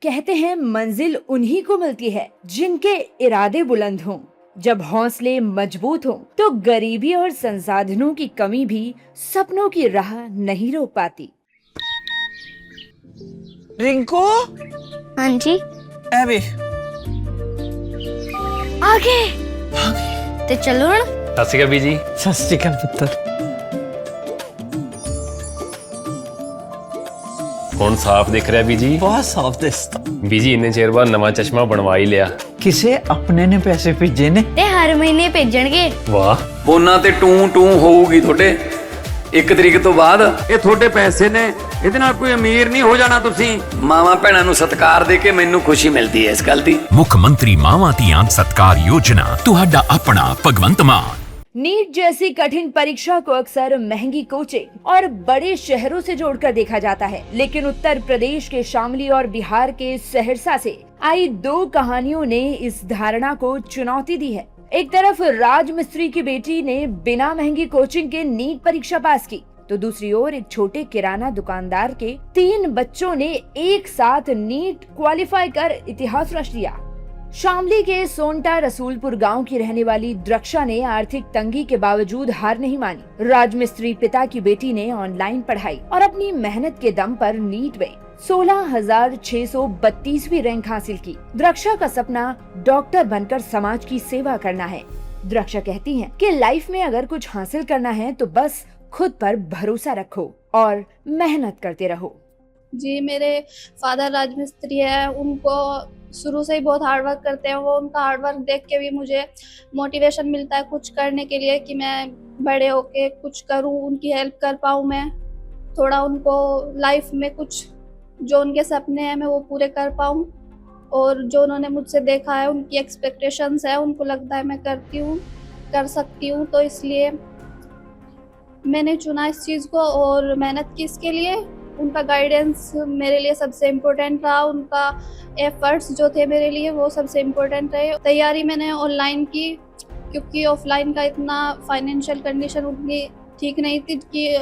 कहते हैं मंजिल उन्हीं को मिलती है जिनके इरादे बुलंद हों। जब हौसले मजबूत हों तो गरीबी और संसाधनों की कमी भी सपनों की राह नहीं रोक पाती। रिंकू, हाँ जी। अबे आगे तो चलो ना। सत श्री अकाल बीजी। सत श्री अकाल पुत्र। ਹੁਣ ਸਾਫ਼ ਦਿਖ ਰਿਹਾ ਬੀਜੀ। बहुत साफ दिसता। ਬੀਜੀ ਇੰਨੇ ਚਿਰ ਬਾਅਦ ਨਵਾਂ ਚਸ਼ਮਾ ਬਣਵਾ ਹੀ ਲਿਆ। किसे अपने ने पैसे भेजे ने? ते हर महीने भेजणगे। ਵਾਹ, ਫੋਨਾਂ ਤੇ ਟੂ ਟੂ ਹੋਊਗੀ ਤੁਹਾਡੇ 1 ਤਰੀਕ ਤੋਂ ਬਾਅਦ। ਇਹ ਤੁਹਾਡੇ ਪੈਸੇ ਨੇ, ਇਹਦੇ ਨਾਲ ਕੋਈ ਅਮੀਰ ਨਹੀਂ ਹੋ ਜਾਣਾ ਤੁਸੀਂ। ਮਾਵਾਂ ਭੈਣਾਂ ਨੂੰ ਸਤਿਕਾਰ ਦੇ ਕੇ ਮੈਨੂੰ ਖੁਸ਼ੀ ਮਿਲਦੀ ਹੈ ਇਸ ਗੱਲ ਦੀ। ਮੁੱਖ ਮੰਤਰੀ ਮਾਵਾਂ ਧੀਆਂ ਸਤਿਕਾਰ योजना ਤੁਹਾਡਾ ਆਪਣਾ ਭਗਵੰਤ ਮਾਨ। नीट जैसी कठिन परीक्षा को अक्सर महंगी कोचिंग और बड़े शहरों से जोड़कर देखा जाता है, लेकिन उत्तर प्रदेश के शामली और बिहार के सहरसा से आई 2 कहानियों ने इस धारणा को चुनौती दी है। एक तरफ राज मिस्त्री की बेटी ने बिना महंगी कोचिंग के नीट परीक्षा पास की, तो दूसरी ओर एक छोटे किराना दुकानदार के 3 बच्चों ने एक साथ नीट क्वालिफाई कर इतिहास रच दिया। शामली के सोनटा रसूलपुर गांव की रहने वाली द्रक्षा ने आर्थिक तंगी के बावजूद हार नहीं मानी। राजमिस्त्री पिता की बेटी ने ऑनलाइन पढ़ाई और अपनी मेहनत के दम पर नीट में 16,632वीं रैंक हासिल की। द्रक्षा का सपना डॉक्टर बनकर समाज की सेवा करना है। द्रक्षा कहती हैं कि लाइफ में अगर कुछ हासिल करना है तो बस खुद पर भरोसा रखो और मेहनत करते रहो। जी, मेरे फादर राजमिस्त्री है, उनको शुरू से ही बहुत हार्ड वर्क करते हैं वो। उनका हार्ड वर्क देख के भी मुझे मोटिवेशन मिलता है कुछ करने के लिए कि मैं बड़े होके कुछ करूं, उनकी हेल्प कर पाऊं, मैं थोड़ा उनको लाइफ में कुछ जो उनके सपने हैं मैं वो पूरे कर पाऊं। और जो उन्होंने मुझसे देखा है, उनकी एक्सपेक्टेशंस है, उनको लगता है मैं करती हूँ, कर सकती हूँ, तो इसलिए मैंने चुना इस चीज़ को और मेहनत की इसके लिए। उनका गाइडेंस मेरे लिए सबसे इम्पोर्टेंट रहा, उनका एफर्ट्स जो थे मेरे लिए वो सबसे इम्पोर्टेंट रहे। तैयारी मैंने ऑनलाइन की क्योंकि ऑफलाइन का इतना फाइनेंशियल कंडीशन उतनी ठीक नहीं थी कि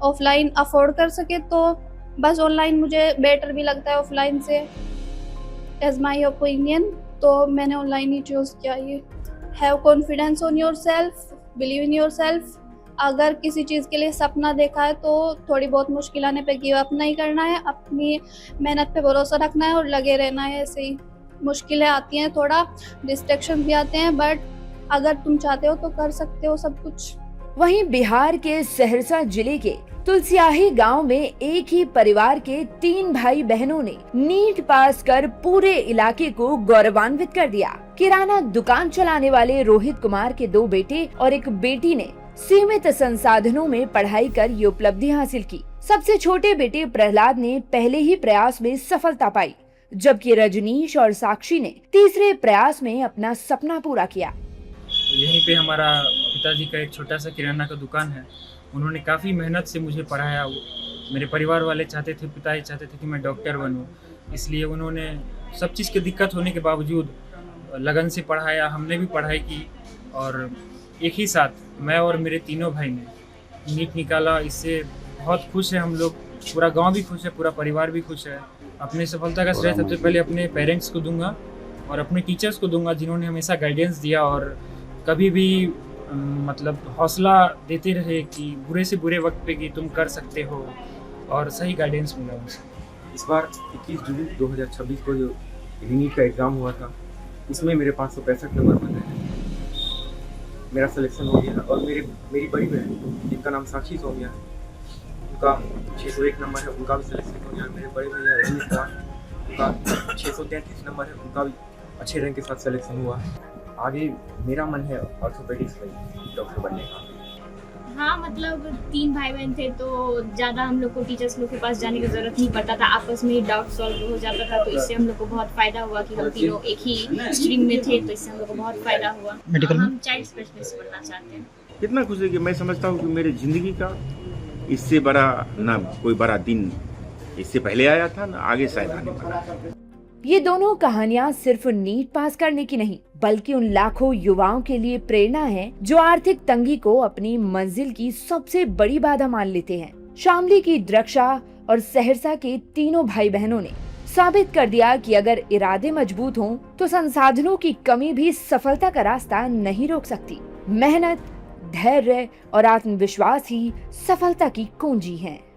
ऑफलाइन अफोर्ड कर सके, तो बस ऑनलाइन मुझे बेटर भी लगता है ऑफलाइन से एज माई ओपिनियन, तो मैंने ऑनलाइन ही चूज़ किया। ये have confidence on your self, believe in your self. अगर किसी चीज़ के लिए सपना देखा है तो थोड़ी बहुत मुश्किल आने पे गिव अप नहीं करना है, अपनी मेहनत पे भरोसा रखना है और लगे रहना है। ऐसे ही मुश्किलें आती हैं, थोड़ा डिस्ट्रैक्शन भी आते हैं, बट अगर तुम चाहते हो तो कर सकते हो सब कुछ। वहीं बिहार के सहरसा जिले के तुलसियाही गांव में एक ही परिवार के 3 भाई बहनों ने नीट पास कर पूरे इलाके को गौरवान्वित कर दिया। किराना दुकान चलाने वाले रोहित कुमार के 2 बेटे और एक बेटी ने सीमित संसाधनों में पढ़ाई कर ये उपलब्धि हासिल की। सबसे छोटे बेटे प्रहलाद ने पहले ही प्रयास में सफलता पाई, जबकि रजनीश और साक्षी ने तीसरे प्रयास में अपना सपना पूरा किया। यहीं पे हमारा पिताजी का एक छोटा सा किराना का दुकान है। उन्होंने काफ़ी मेहनत से मुझे पढ़ाया। मेरे परिवार वाले चाहते थे, पिताजी चाहते थे कि मैं डॉक्टर बनूं, इसलिए उन्होंने सब चीज़ की दिक्कत होने के बावजूद लगन से पढ़ाया। हमने भी पढ़ाई की और एक ही साथ मैं और मेरे तीनों भाई ने नीट निकाला। इससे बहुत खुश है हम लोग, पूरा गांव भी खुश है, पूरा परिवार भी खुश है। अपनी सफलता का श्रेय सबसे पहले अपने पेरेंट्स को दूंगा और अपने टीचर्स को दूंगा जिन्होंने हमेशा गाइडेंस दिया और कभी भी मतलब हौसला देते रहे कि बुरे से बुरे वक्त पे कि तुम कर सकते हो, और सही गाइडेंस मिला उनसे। इस बार 21 जून 2026 को जो नीट का एग्ज़ाम हुआ था उसमें मेरे 565 नंबर बने हैं। मेरा सिलेक्शन हो गया और मेरी बड़ी बहन जिनका नाम साक्षी सोमिया है, उनका 601 नंबर है, उनका भी सिलेक्शन हो गया। मेरे बड़े भैया रजनीश कुमार, उनका 633 नंबर है, उनका भी अच्छे रैंक के साथ सिलेक्शन हुआ है। आगे मेरा मन है ऑर्थोपेडिक्स में डॉक्टर बनने का। हाँ, मतलब 3 भाई बहन थे तो ज़्यादा हम लोग को टीचर्स लोग के पास जाने की ज़रूरत नहीं पड़ता था, आपस में डाउट सॉल्व हो जाता था, तो इससे हम लोग को बहुत फ़ायदा हुआ कि हम तीनों एक ही स्ट्रीम में थे, तो इससे हम लोग को बहुत फ़ायदा हुआ। हम चाइल्ड स्पेशलिस्ट बनना चाहते हैं। कितना खुश है कि मैं समझता हूँ कि मेरी ज़िंदगी का इससे बड़ा ना कोई बड़ा दिन इससे पहले आया था ना आगे शायद आने वाला है। ये दोनों कहानियां सिर्फ नीट पास करने की नहीं, बल्कि उन लाखों युवाओं के लिए प्रेरणा है जो आर्थिक तंगी को अपनी मंजिल की सबसे बड़ी बाधा मान लेते हैं। शामली की द्रक्षा और सहरसा के तीनों भाई बहनों ने साबित कर दिया कि अगर इरादे मजबूत हों तो संसाधनों की कमी भी सफलता का रास्ता नहीं रोक सकती। मेहनत, धैर्य और आत्मविश्वास ही सफलता की कुंजी हैं।